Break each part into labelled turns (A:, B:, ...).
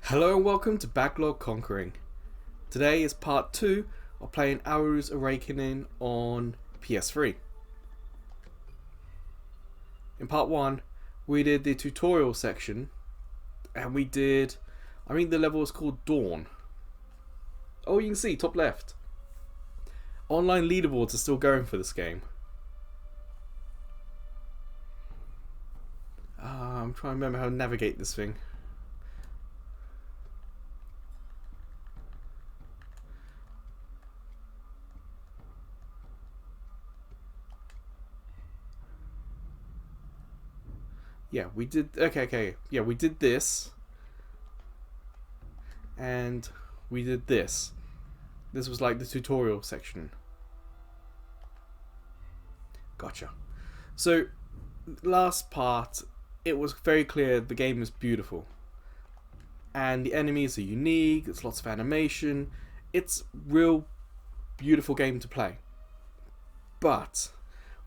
A: Hello and welcome to Backlog Conquering. Today is part 2 of playing Aaru's Awakening on PS3. In part 1 we did the tutorial section and we did, I think the level was called Dawn. Oh, you can see, top left. Online leaderboards are still going for this game. I'm trying to remember how to navigate this thing. Yeah, we did. Okay. Yeah, we did this. And we did this. This was like the tutorial section. Gotcha. So, last part, it was very clear the game is beautiful. And the enemies are unique, there's lots of animation. It's real beautiful game to play. But,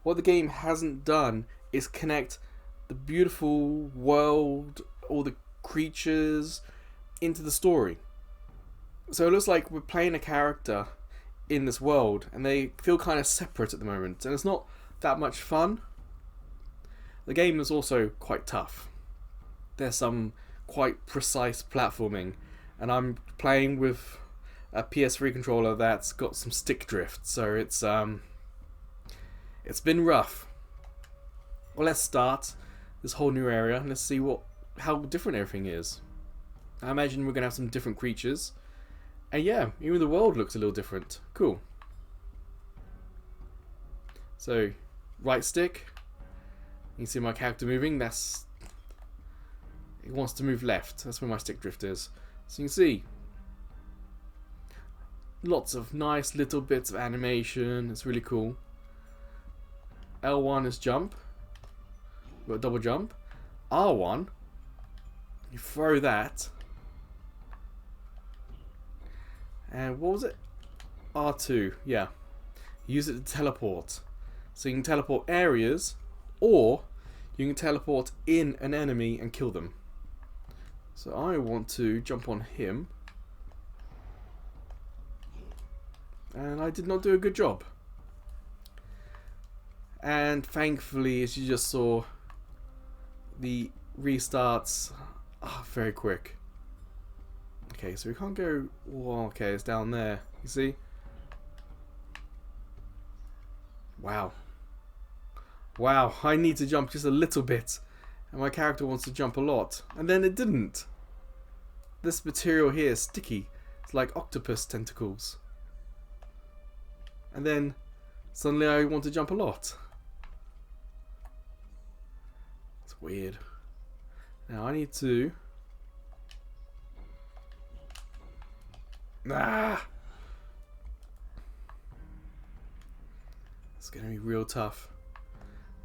A: what the game hasn't done is connect the beautiful world, all the creatures, into the story. So it looks like we're playing a character in this world, and they feel kind of separate at the moment, and it's not that much fun. The game is also quite tough. There's some quite precise platforming, and I'm playing with a PS3 controller that's got some stick drift, so it's been rough. Well, let's start this whole new area and let's see how different everything is. I imagine we're gonna have some different creatures, and yeah, even the world looks a little different. Cool. So, right stick. You can see my character moving. It wants to move left. That's where my stick drift is. So you can see lots of nice little bits of animation. It's really cool. L1 is jump. We've got double jump. R1, you throw that. And what was it? R2, yeah. Use it to teleport. So you can teleport areas, or you can teleport in an enemy and kill them. So I want to jump on him. And I did not do a good job. And thankfully, as you just saw, the restarts are very quick. Okay, so we can't go. Well, okay, it's down there. You see? Wow. Wow, I need to jump just a little bit. And my character wants to jump a lot. And then it didn't. This material here is sticky. It's like octopus tentacles. And then suddenly I want to jump a lot. It's weird. Now I need to... It's gonna be real tough.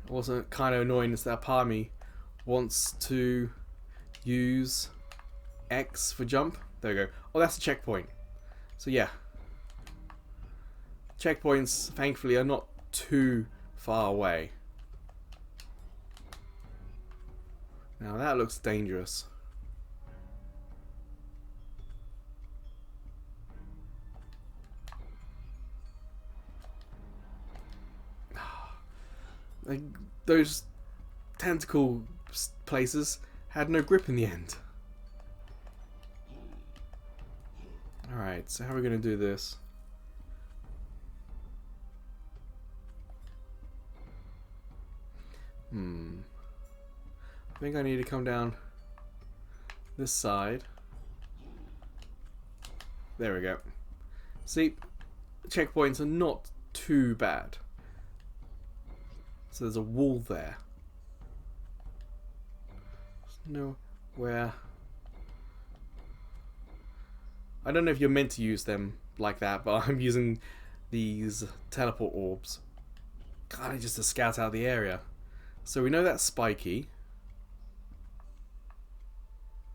A: Also kind of annoying is that part of me wants to use X for jump. There we go. Oh, that's a checkpoint. So yeah. Checkpoints, thankfully, are not too far away. Now that looks dangerous. Like, those tentacle places had no grip in the end. Alright, so how are we going to do this? I think I need to come down this side. There we go. See, checkpoints are not too bad. So there's a wall there. There's nowhere. I don't know if you're meant to use them like that, but I'm using these teleport orbs kind of just to scout out the area. So we know that's spiky.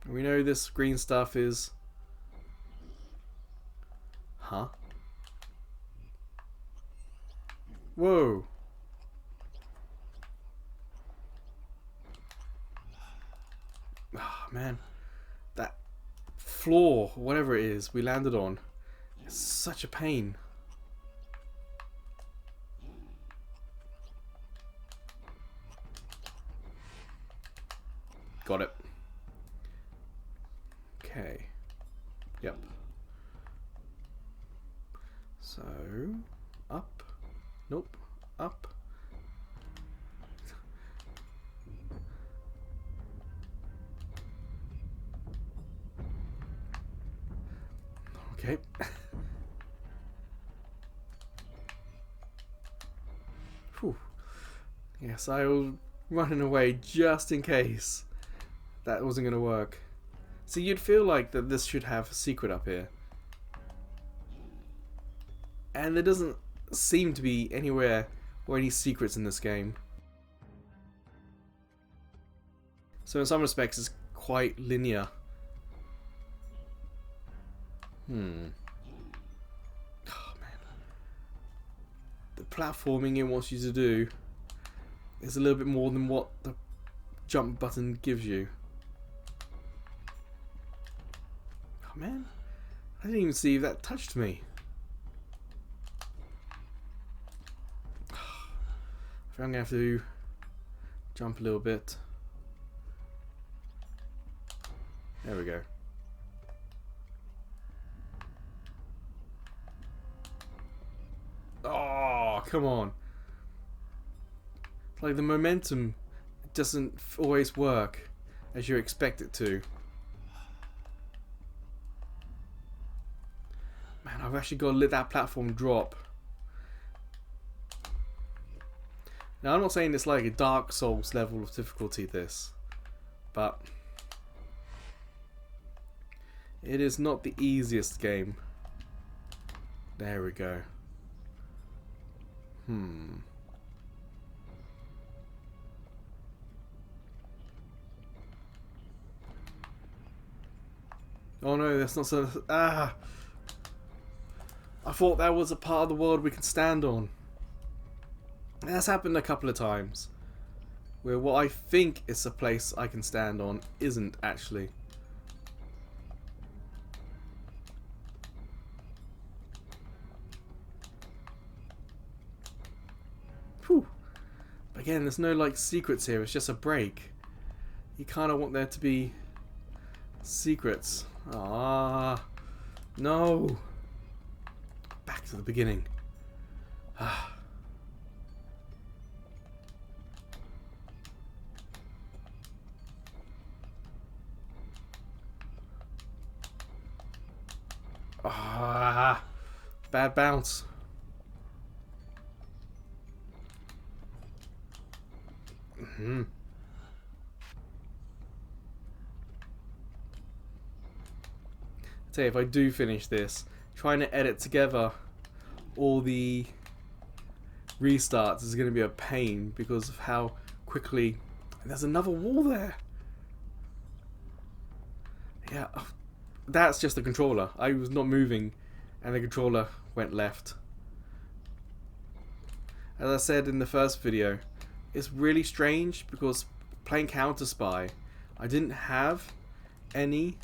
A: We know this green stuff is... Huh? Whoa. Oh, man. That floor, whatever it is we landed on. It's such a pain. Got it. Okay. Yep. So, up. Nope. Up. Okay. Whew. Yes, I was running away just in case that wasn't going to work. So you'd feel like that this should have a secret up here. And there doesn't seem to be anywhere or any secrets in this game. So in some respects it's quite linear. Oh man. The platforming it wants you to do is a little bit more than what the jump button gives you. Oh man. I didn't even see if that touched me. I think I'm gonna have to jump a little bit. There we go. Oh, come on. Like the momentum doesn't always work as you expect it to. Man, I've actually got to let that platform drop. Now, I'm not saying it's like a Dark Souls level of difficulty, this, but it is not the easiest game. There we go. Oh no, that's not so. Ah! I thought that was a part of the world we could stand on. That's happened a couple of times, where what I think is a place I can stand on isn't actually. Whew. But again, there's no like secrets here, it's just a break. You kind of want there to be secrets. Ah, no. Back to the beginning. Ah. Ah, bad bounce. Tell you, if I do finish this, trying to edit together all the restarts is going to be a pain because of how quickly. And there's another wall there. Yeah, that's just the controller. I was not moving, and the controller went left. As I said in the first video, it's really strange because playing Counter Spy, I didn't have any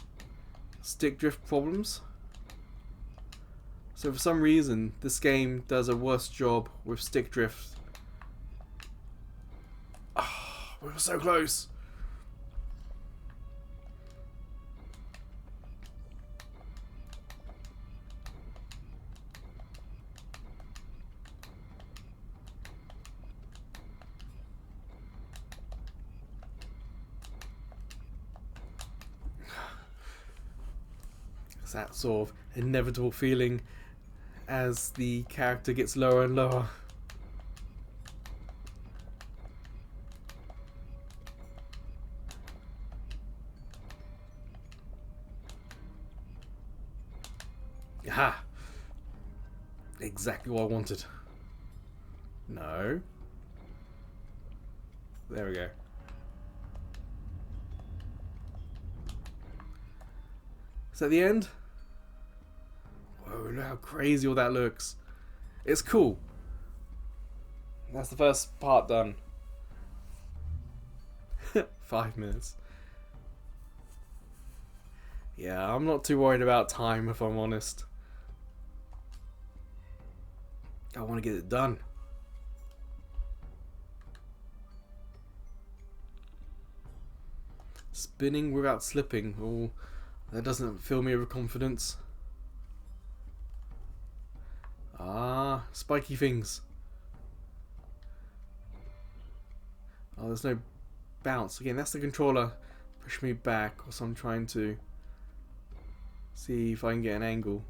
A: stick drift problems. So for some reason, this game does a worse job with stick drift. Oh, we were so close. It's that sort of inevitable feeling as the character gets lower and lower. Aha! Exactly what I wanted. No. There we go. Is that the end? Whoa, look how crazy all that looks. It's cool. That's the first part done. 5 minutes. Yeah, I'm not too worried about time, if I'm honest. I want to get it done. Spinning without slipping. Oh, that doesn't fill me with confidence. Ah, spiky things. Oh, there's no bounce. Again, that's the controller push me back, or so I'm trying to see if I can get an angle.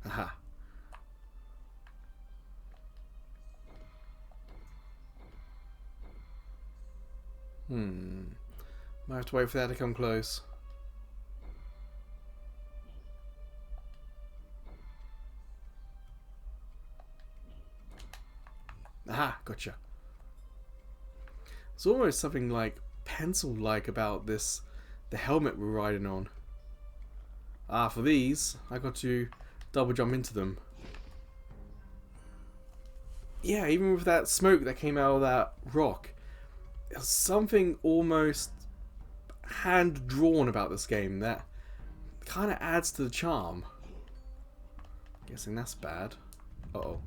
A: Aha. Might have to wait for that to come close. Aha, gotcha. It's almost something like pencil-like about this, the helmet we're riding on. Ah, for these, I got to double jump into them. Yeah, even with that smoke that came out of that rock, there's something almost hand-drawn about this game that kind of adds to the charm. Guessing that's bad. Uh-oh.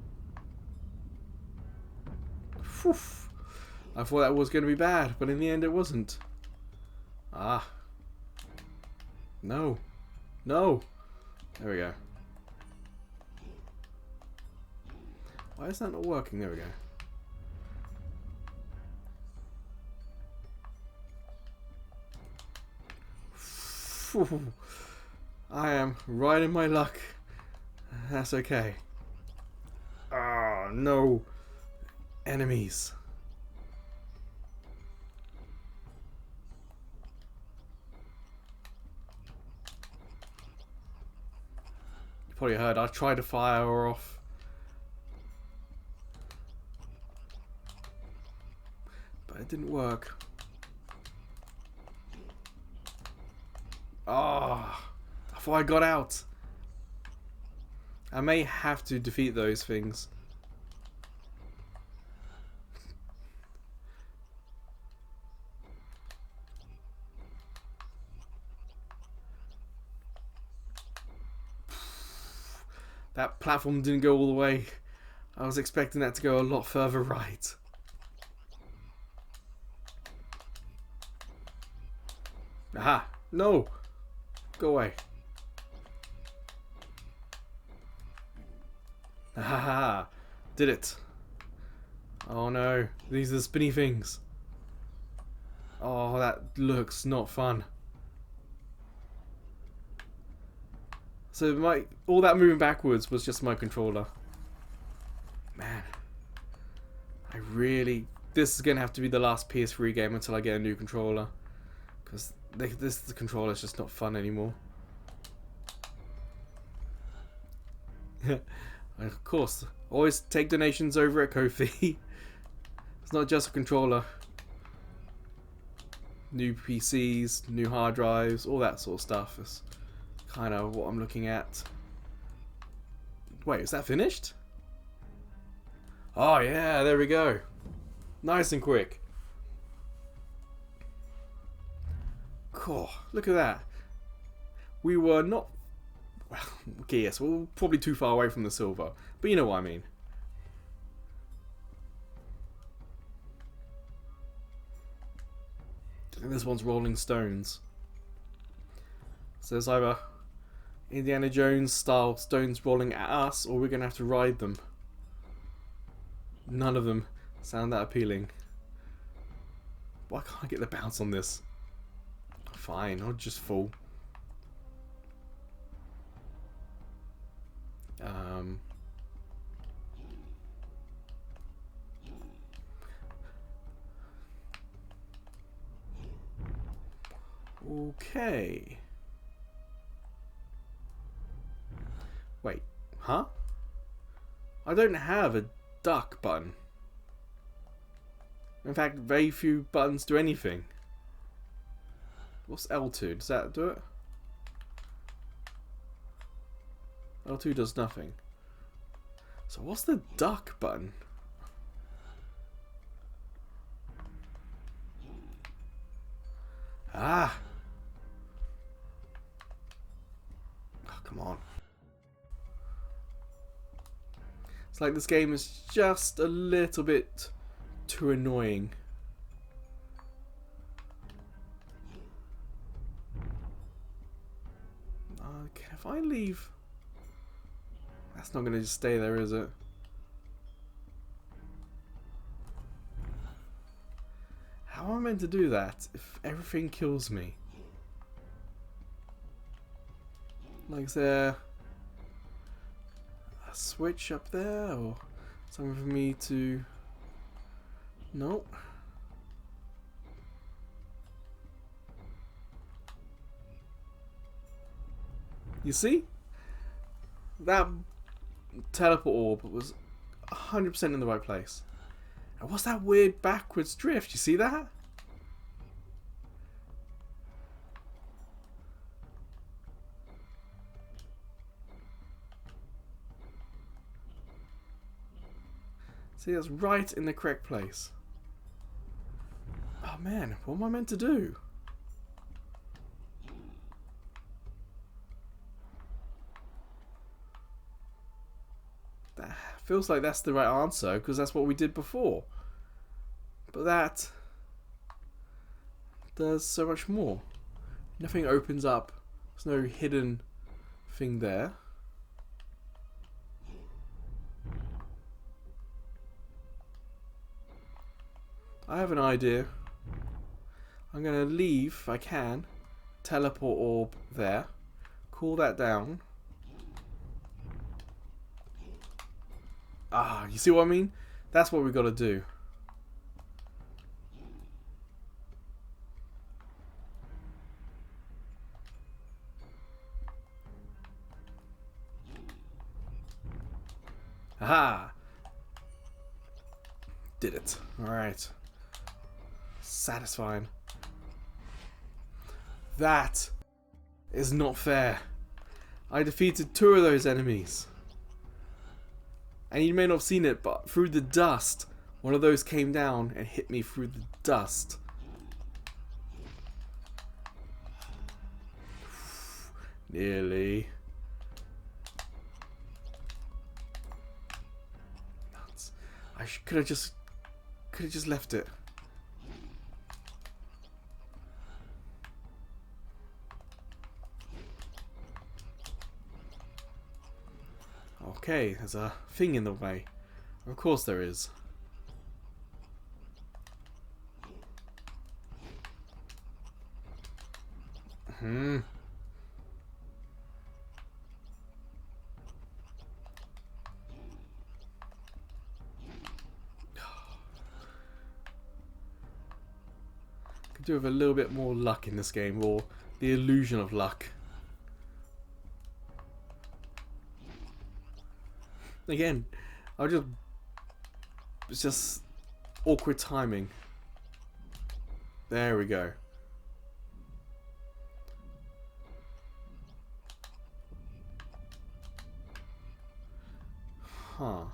A: Whew. I thought that was going to be bad, but in the end it wasn't. Ah. No. No. There we go. Why is that not working? There we go. Whew. I am riding my luck. That's okay. Ah, no. Enemies. You probably heard I tried to fire her off. But it didn't work. Ah, I thought I got out. I may have to defeat those things. That platform didn't go all the way. I was expecting that to go a lot further right. Aha! No! Go away. Aha! Did it. Oh no. These are the spinny things. Oh, that looks not fun. So all that moving backwards was just my controller. Man. This is going to have to be the last PS3 game until I get a new controller. Because the controller is just not fun anymore. Of course, always take donations over at Ko-fi. It's not just a controller. New PCs, new hard drives, all that sort of stuff is kind of what I'm looking at. Wait, is that finished? Oh yeah, there we go. Nice and quick. Cool, look at that. We were not... Well, okay, yes, we're probably too far away from the silver. But you know what I mean. And this one's Rolling Stones. So there's either Indiana Jones style stones rolling at us, or we're going to have to ride them. None of them sound that appealing. Why can't I get the bounce on this? Fine, I'll just fall. Okay. Wait, huh? I don't have a duck button. In fact, very few buttons do anything. What's L2? Does that do it? L2 does nothing. So what's the duck button? Ah! Oh, come on. It's like this game is just a little bit too annoying. Okay, if I leave... That's not going to just stay there, is it? How am I meant to do that if everything kills me? Like, is there a switch up there or something for me to... Nope. You see? That teleport orb was 100% in the right place. And what's that weird backwards drift? You see that? See, that's right in the correct place. Oh man, what am I meant to do? That feels like that's the right answer because that's what we did before. But that does so much more. Nothing opens up. There's no hidden thing there. I have an idea. I'm going to leave, if I can, teleport orb there. Cool that down. Ah, you see what I mean? That's what we've got to do. Aha! Did it. Alright. Satisfying. That is not fair. I defeated 2 of those enemies. And you may not have seen it, but through the dust, one of those came down and hit me through the dust. Nearly. Nuts. I could have just left it. Okay, there's a thing in the way. Of course there is. Could do with a little bit more luck in this game, or the illusion of luck. Again, it's just awkward timing. There we go. Huh.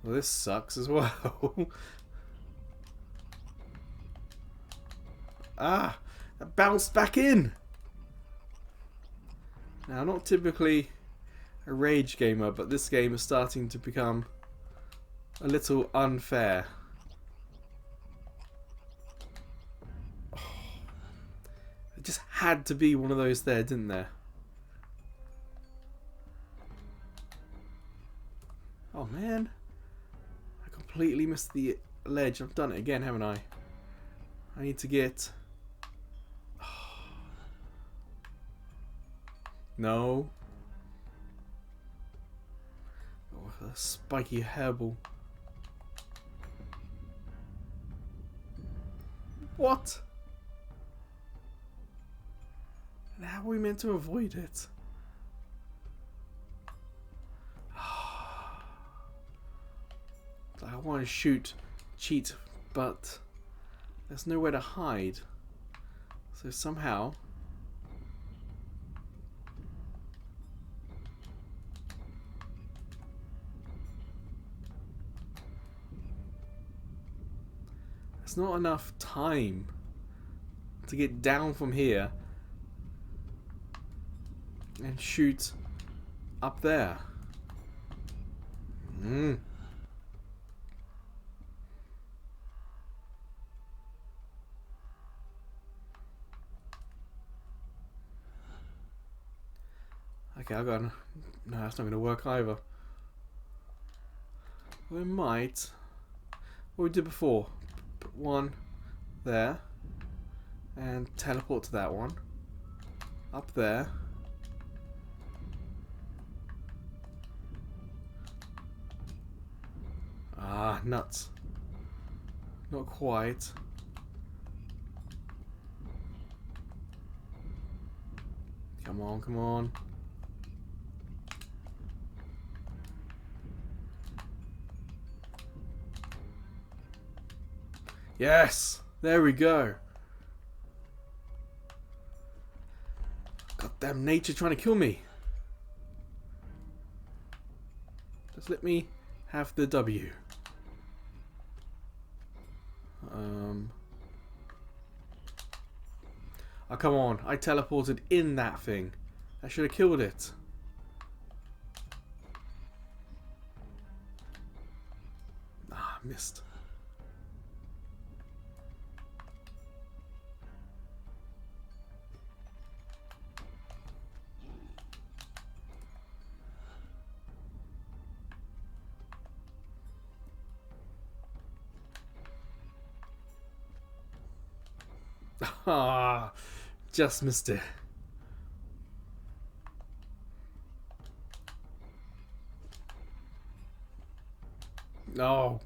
A: Well, this sucks as well. Ah! That bounced back in! Now, not typically a rage gamer, but this game is starting to become a little unfair. Oh, it just had to be one of those there, didn't there? Oh man, I completely missed the ledge. I've done it again, haven't I? I need to get... No. Oh, a spiky herbal. What? And how are we meant to avoid it? I want to shoot, cheat, but there's nowhere to hide. So somehow... There's not enough time to get down from here and shoot up there. Okay, I got. No, that's not going to work either. We might. What we did before. Put one there. And teleport to that one. Up there. Ah, nuts. Not quite. Come on, come on. Yes! There we go. Goddamn nature trying to kill me. Just let me have the W. Oh, come on. I teleported in that thing. I should have killed it. Ah, missed. Ah, just missed it. No.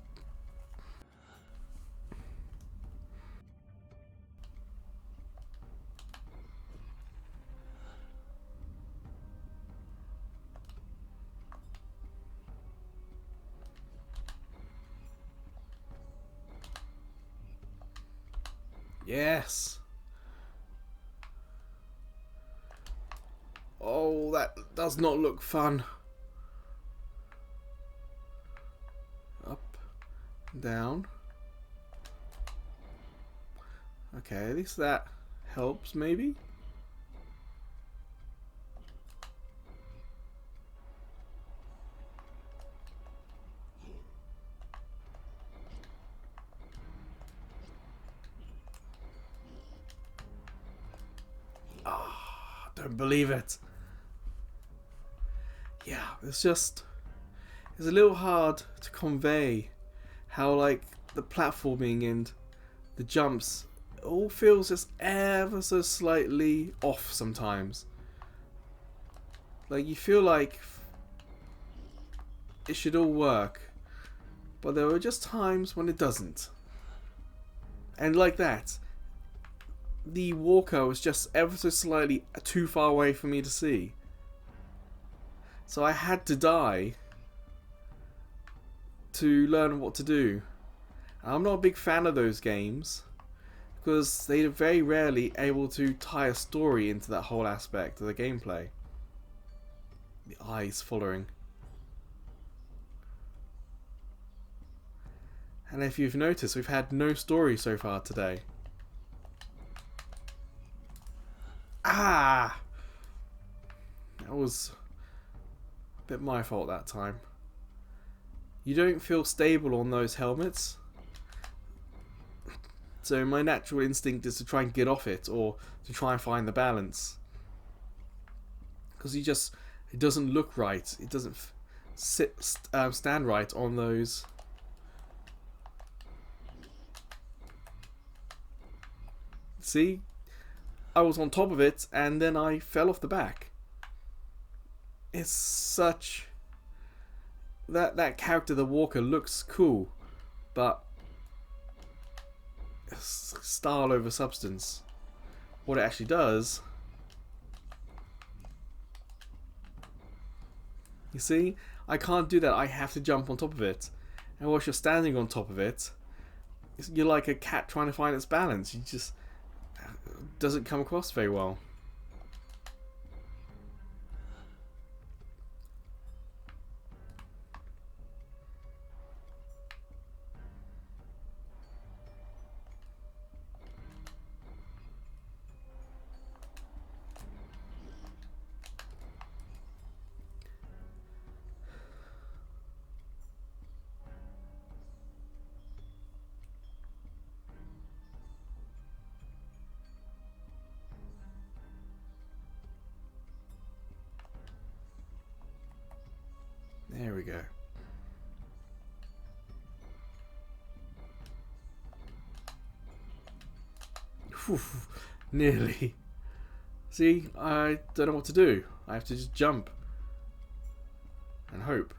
A: Yes. Oh, that does not look fun. Up, down. Okay, at least that helps, maybe? Ah, don't believe it. Yeah, it's a little hard to convey how, like, the platforming and the jumps all feels just ever so slightly off sometimes. Like, you feel like it should all work, but there are just times when it doesn't. And like that, the walker was just ever so slightly too far away for me to see. So I had to die to learn what to do. And I'm not a big fan of those games because they're very rarely able to tie a story into that whole aspect of the gameplay. The eyes following. And if you've noticed, we've had no story so far today. Ah! That was a bit my fault that time. You don't feel stable on those helmets. So my natural instinct is to try and get off it or to try and find the balance. Because it doesn't look right. It doesn't stand right on those. See? I was on top of it and then I fell off the back. It's such... That character, the Walker, looks cool, but style over substance. What it actually does... You see? I can't do that. I have to jump on top of it. And whilst you're standing on top of it, you're like a cat trying to find its balance. You just... doesn't come across very well. There we go. Whew, nearly. See, I don't know what to do. I have to just jump. And hope.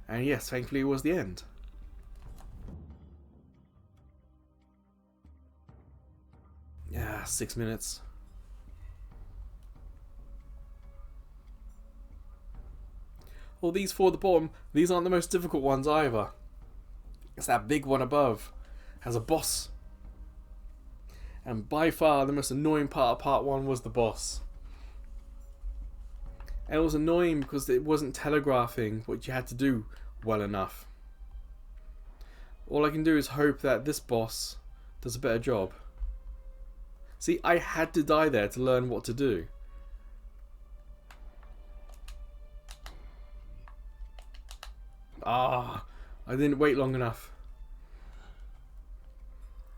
A: And yes, thankfully it was the end. Yeah, 6 minutes. Well, these four at the bottom, these aren't the most difficult ones either. It's that big one above. Has a boss. And by far the most annoying part of part 1 was the boss. And it was annoying because it wasn't telegraphing what you had to do well enough. All I can do is hope that this boss does a better job. See, I had to die there to learn what to do. Ah, I didn't wait long enough.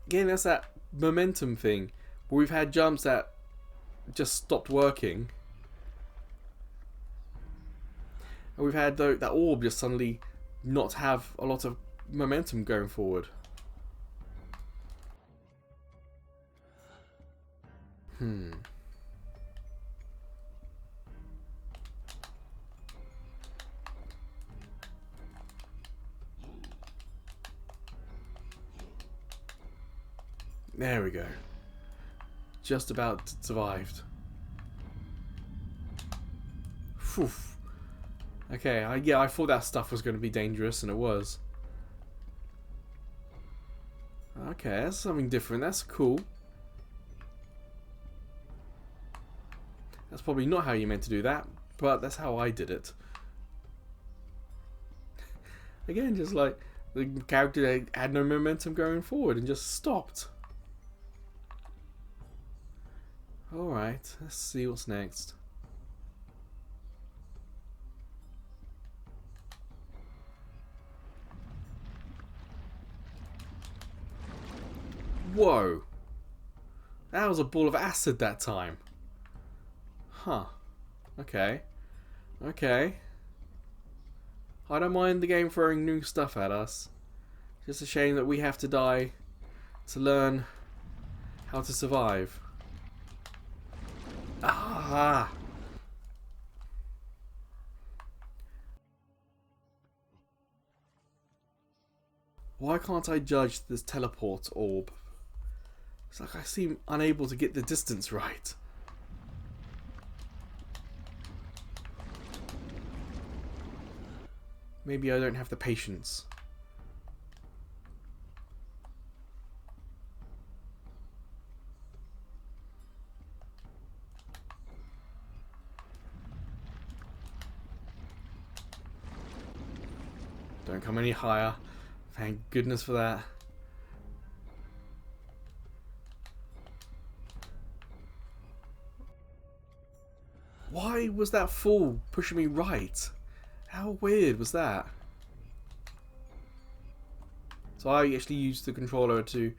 A: Again, that's that momentum thing where we've had jumps that just stopped working. And we've had that orb just suddenly not have a lot of momentum going forward. There we go. Just about survived. Whew. Okay, yeah, I thought that stuff was going to be dangerous, and it was. Okay, that's something different. That's cool. That's probably not how you meant to do that, but that's how I did it. Again, just like the character had no momentum going forward and just stopped. Alright, let's see what's next. Whoa! That was a ball of acid that time. Huh. Okay. Okay. I don't mind the game throwing new stuff at us. Just a shame that we have to die to learn how to survive. Ah! Why can't I judge this teleport orb? It's like I seem unable to get the distance right. Maybe I don't have the patience. Don't come any higher. Thank goodness for that. Why was that fool pushing me right? How weird was that? So I actually used the controller to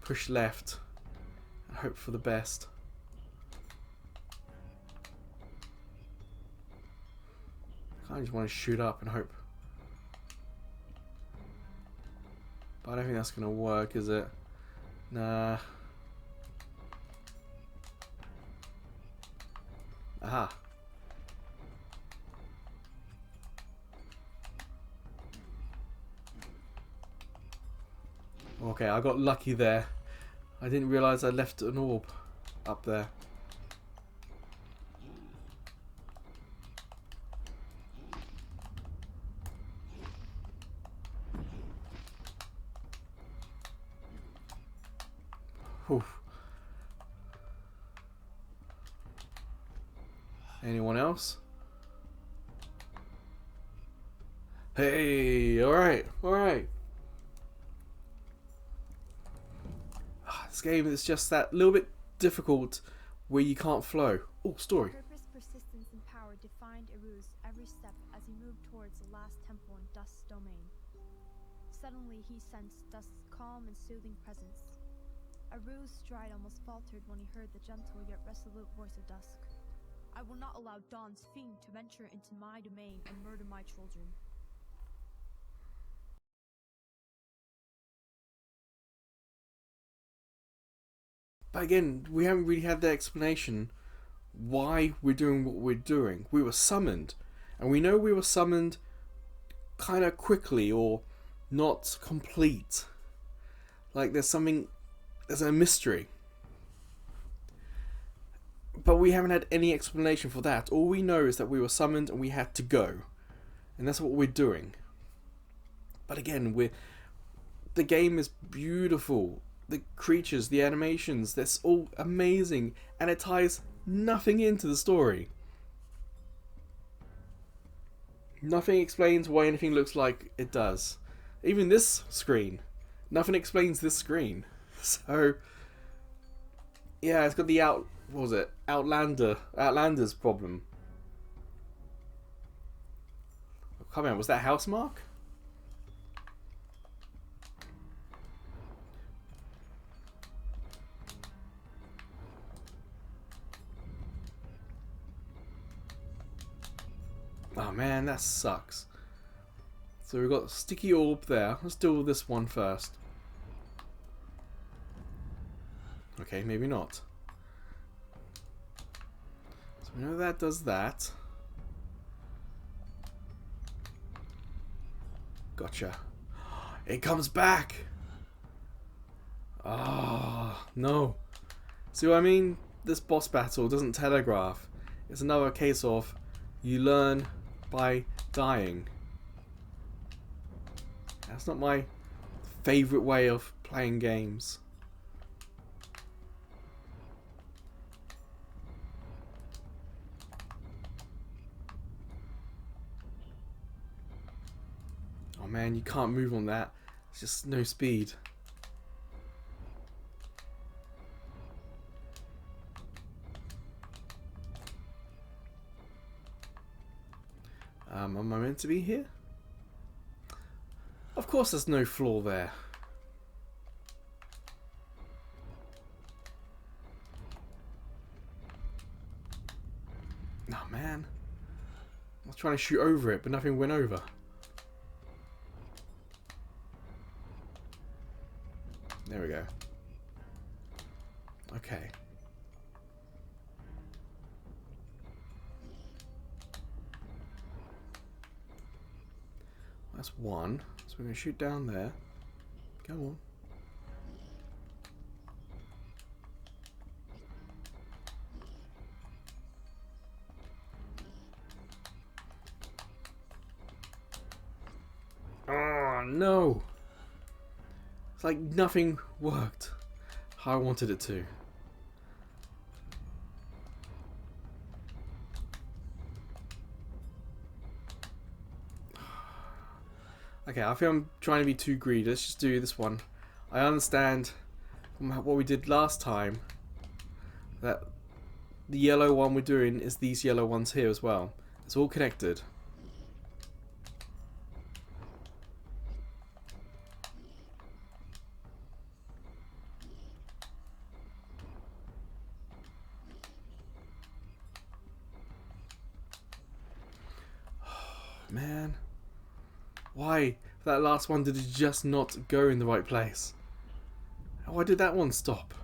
A: push left and hope for the best. I kind of just want to shoot up and hope. But I don't think that's going to work, is it? Nah. Aha. Okay, I got lucky there. I didn't realise I left an orb up there. Whew. Anyone else? Hey, alright, alright. This game is just that little bit difficult where you can't flow. Oh, story.
B: Purpose, persistence, and power defined Aaru's every step as he moved towards the last temple in Dusk's domain. Suddenly he sensed Dusk's calm and soothing presence. Aaru's stride almost faltered when he heard the gentle yet resolute voice of Dusk. I will not allow Dawn's fiend to venture into my domain and murder my children.
A: But again, we haven't really had the explanation why we're doing what we're doing. We were summoned, and we know we were summoned kind of quickly or not complete. Like there's a mystery. But we haven't had any explanation for that. All we know is that we were summoned and we had to go. And that's what we're doing. But again, the game is beautiful. The creatures, the animations, that's all amazing. And it ties nothing into the story. Nothing explains why anything looks like it does. Even this screen. Nothing explains this screen. So, yeah, it's got the Outlander's problem. Oh, come on, was that Housemark? Oh man, that sucks. So we've got a sticky orb there. Let's do this one first. Okay, maybe not. So we know that does that. Gotcha. It comes back! Ah, no. See what I mean? This boss battle doesn't telegraph. It's another case of you learn by dying. That's not my favourite way of playing games. Oh man, you can't move on that. It's just no speed. Am I meant to be here? Of course there's no floor there. Oh man. I was trying to shoot over it, but nothing went over. There we go. Okay. That's one. So we're going to shoot down there. Go on. Oh, no. It's like nothing worked how I wanted it to. Okay, I feel I'm trying to be too greedy. Let's just do this one. I understand from what we did last time that the yellow one we're doing is these yellow ones here as well. It's all connected. Man, why for that last one did it just not go in the right place? Why did that one stop?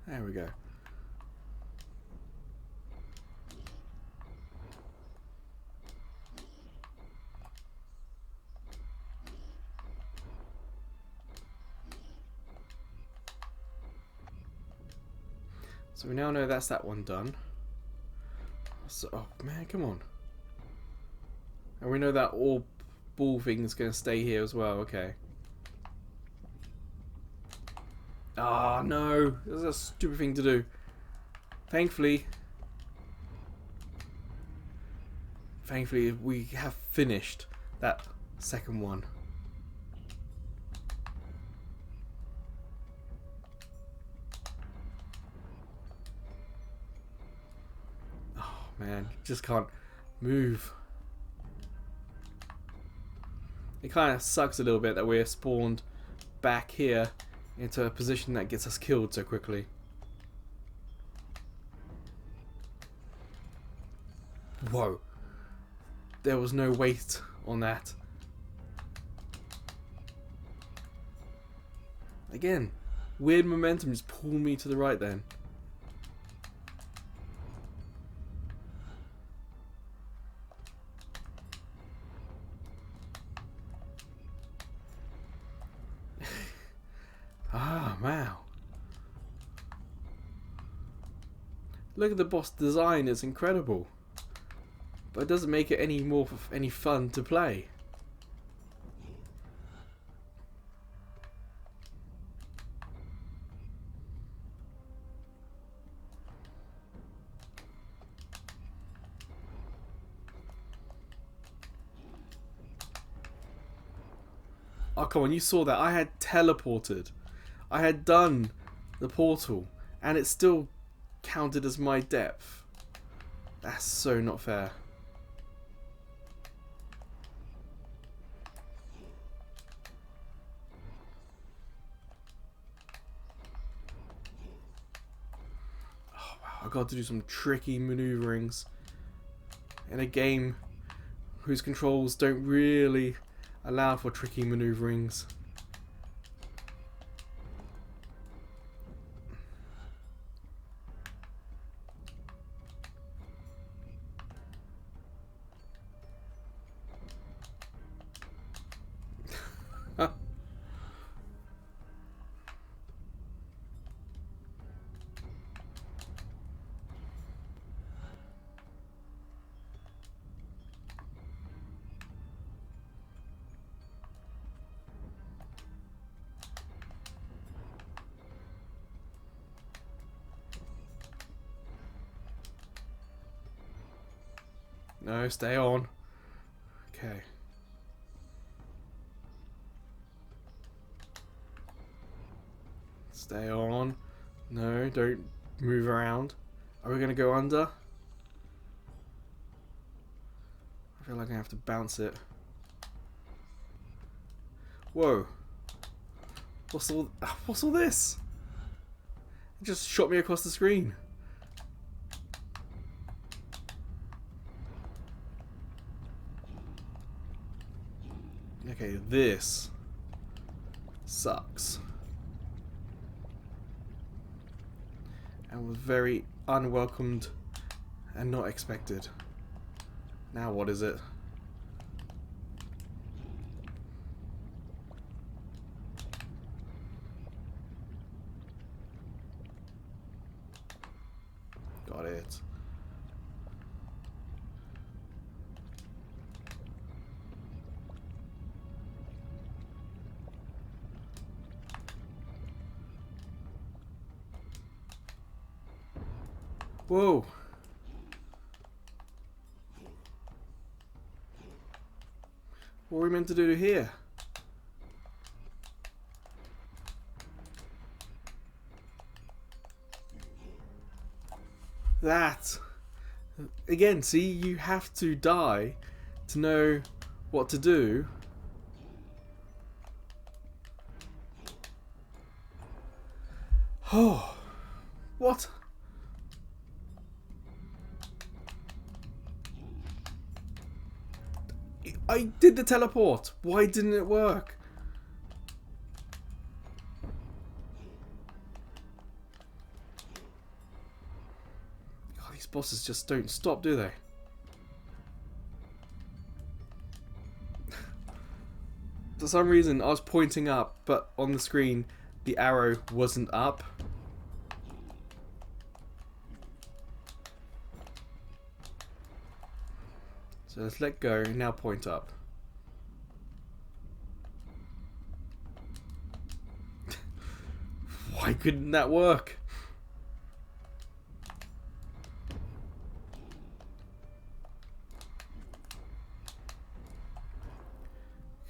A: There we go. So we now know that's that one done. So, oh man, come on. And we know that orb ball thing is going to stay here as well, okay. Ah, no. That's a stupid thing to do. Thankfully, we have finished that second one. Man, just can't move. It kind of sucks a little bit that we're spawned back here into a position that gets us killed so quickly. Whoa. There was no weight on that. Again, weird momentum just pulled me to the right then. Ah, wow. Look at the boss design, it's incredible. But it doesn't make it any fun to play. Oh, come on, you saw that. I had teleported. I had done the portal, and it still counted as my depth. That's so not fair. Oh, wow, I got to do some tricky maneuverings in a game whose controls don't really allow for tricky maneuverings. No, stay on. Okay. Stay on. No, don't move around. Are we going to go under? I feel like I have to bounce it. Whoa. What's all this? It just shot me across the screen. Okay, this sucks. And was very unwelcomed and not expected. Now what is it? Got it. Whoa. What are we meant to do here? That. Again, see, you have to die to know what to do. Oh. What? I did the teleport. Why didn't it work? God, these bosses just don't stop, do they? For some reason, I was pointing up, but on the screen, the arrow wasn't up. So let's let go, now point up. Why couldn't that work?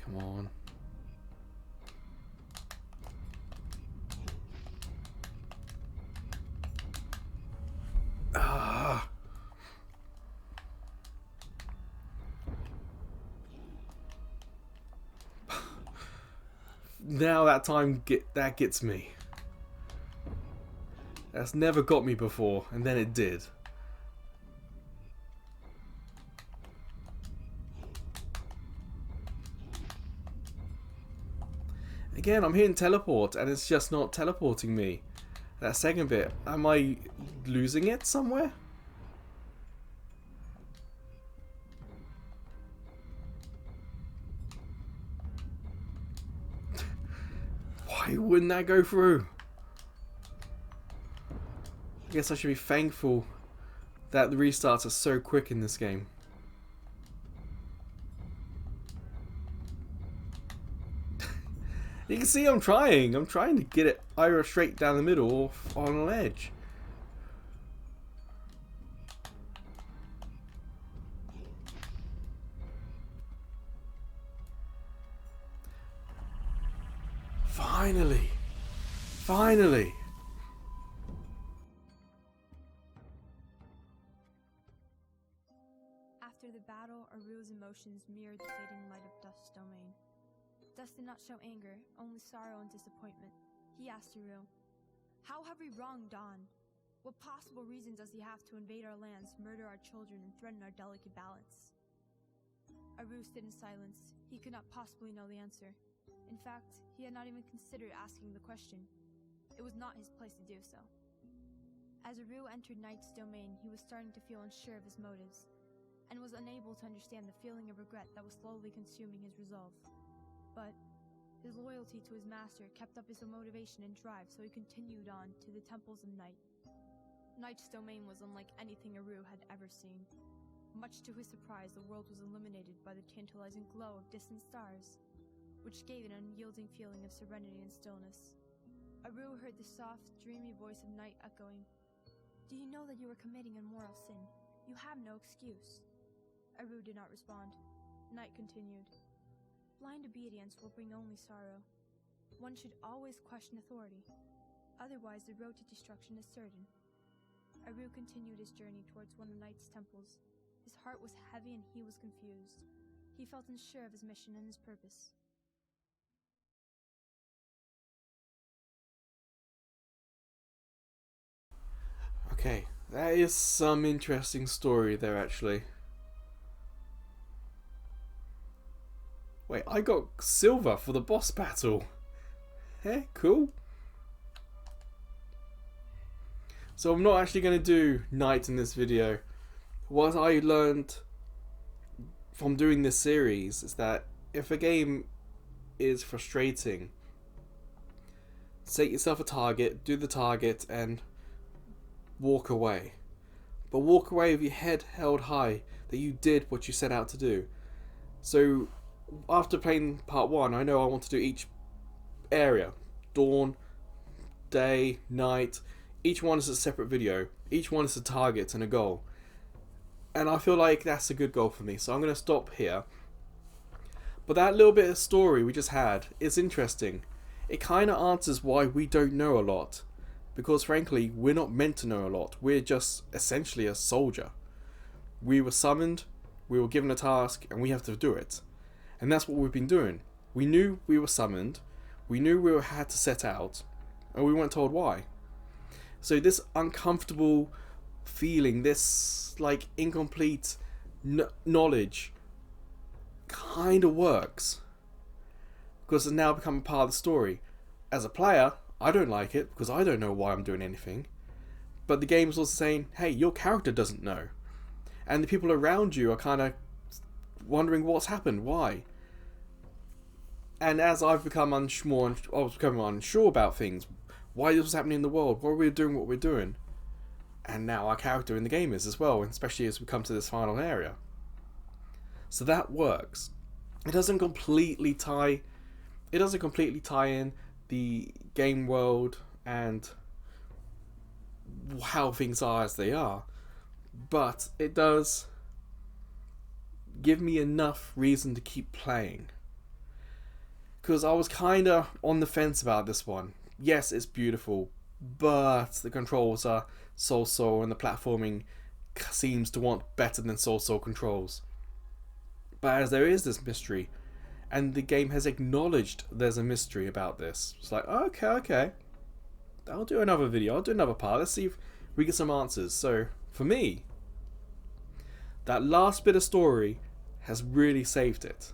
A: Come on. Ah. Now that time that gets me. That's never got me before, and then it did. Again, I'm hitting teleport and it's just not teleporting me. That second bit, am I losing it somewhere? Why wouldn't that go through? I guess I should be thankful that the restarts are so quick in this game. You can see I'm trying to get it either straight down the middle or on an edge. Finally! Finally!
B: After the battle, Aaru's emotions mirrored the fading light of Dust's domain. Dust did not show anger, only sorrow and disappointment. He asked Aaru, "How have we wronged Dawn? What possible reason does he have to invade our lands, murder our children, and threaten our delicate balance?" Aaru stood in silence. He could not possibly know the answer. In fact, he had not even considered asking the question. It was not his place to do so. As Aaru entered Night's domain, he was starting to feel unsure of his motives, and was unable to understand the feeling of regret that was slowly consuming his resolve. But his loyalty to his master kept up his motivation and drive, so he continued on to the temples of Night. Night's domain was unlike anything Aaru had ever seen. Much to his surprise, the world was illuminated by the tantalizing glow of distant stars, which gave an unyielding feeling of serenity and stillness. Aaru heard the soft, dreamy voice of Night echoing, "Do you know that you are committing a mortal sin? You have no excuse." Aaru did not respond. Night continued, "Blind obedience will bring only sorrow. One should always question authority. Otherwise, the road to destruction is certain." Aaru continued his journey towards one of Night's temples. His heart was heavy and he was confused. He felt unsure of his mission and his purpose.
A: Okay, that is some interesting story there actually. Wait, I got silver for the boss battle. Hey, cool. So I'm not actually going to do Night in this video. What I learned from doing this series is that if a game is frustrating, set yourself a target, do the target, and walk away. But walk away with your head held high that you did what you set out to do. So after playing part 1, I know I want to do each area. Dawn, day, night. Each one is a separate video. Each one is a target and a goal. And I feel like that's a good goal for me. So I'm going to stop here. But that little bit of story we just had is interesting. It kind of answers why we don't know a lot. Because frankly, we're not meant to know a lot. We're just essentially a soldier. We were summoned, we were given a task, and we have to do it. And that's what we've been doing. We knew we were summoned, we knew we had to set out, and we weren't told why. So this uncomfortable feeling, this like incomplete knowledge kind of works. Because it's now become a part of the story. As a player, I don't like it because I don't know why I'm doing anything. But the game's also saying, hey, your character doesn't know. And the people around you are kind of wondering what's happened, why. And as I've become unsure about things, why this was happening in the world, why we're doing what we're doing. And now our character in the game is as well, especially as we come to this final area. So that works. It doesn't completely tie in the game world and how things are as they are, but it does give me enough reason to keep playing. Because I was kind of on the fence about this one. Yes, it's beautiful, but the controls are so-so and the platforming seems to want better than so-so controls. But as there is this mystery, and the game has acknowledged there's a mystery about this. It's like, okay. I'll do another video. I'll do another part. Let's see if we get some answers. So, for me, that last bit of story has really saved it.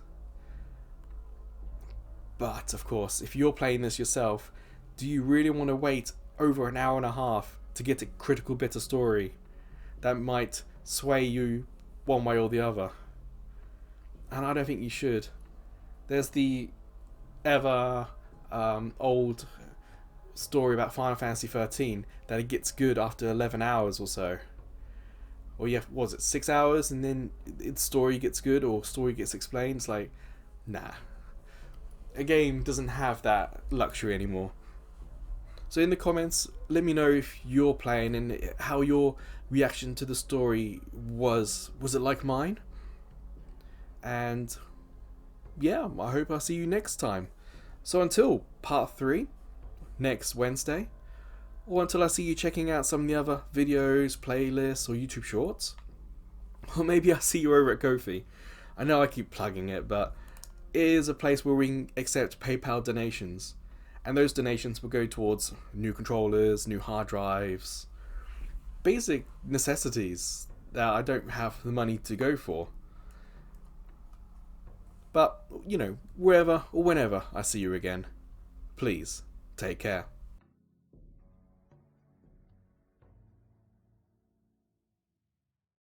A: But of course, if you're playing this yourself, do you really want to wait over an hour and a half to get a critical bit of story that might sway you one way or the other? And I don't think you should. There's the ever old story about Final Fantasy 13 that it gets good after 11 hours or so. Or yeah, was it 6 hours and then its story gets good or story gets explained? It's like, nah. A game doesn't have that luxury anymore. So in the comments, let me know if you're playing and how your reaction to the story was. Was it like mine? And yeah, I hope I see you next time. So until part 3, next Wednesday, or until I see you checking out some of the other videos, playlists, or YouTube shorts, or maybe I see you over at Ko-fi. I know I keep plugging it, but it is a place where we can accept PayPal donations, and those donations will go towards new controllers, new hard drives, basic necessities that I don't have the money to go for. But, you know, wherever or whenever I see you again, please take care.